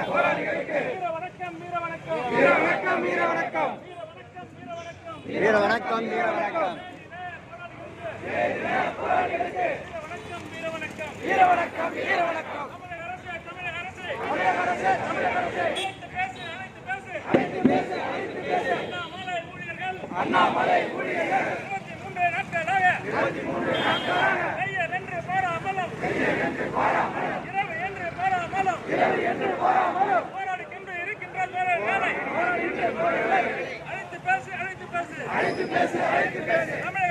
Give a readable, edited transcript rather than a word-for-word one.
போராளிகளுக்கு வீர வணக்கம். அண்ணாமலை ஊழியர்கள் 23 நாட்களாக கையர் என்று போராமலும் இரவு என்று போராமலும் போராடிக்கொண்டு இருக்கின்ற வேலை அழைத்து பேசு தமிழக